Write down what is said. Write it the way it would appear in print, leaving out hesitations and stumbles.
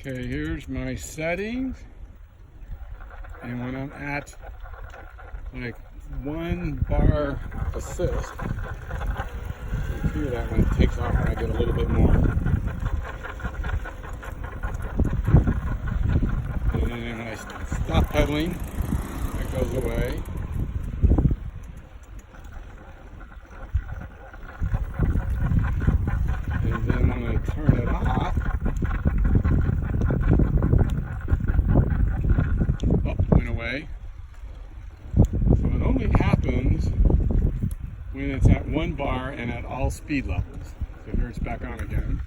Okay, here's my settings. And when I'm at like 1 bar assist, you can hear that when it takes off when I get a little bit more. And then when I stop pedaling, that goes away. And then I'm going to turn it off. Oh, went away. So it only happens when it's at 1 bar and at all speed levels. So here it's back on again.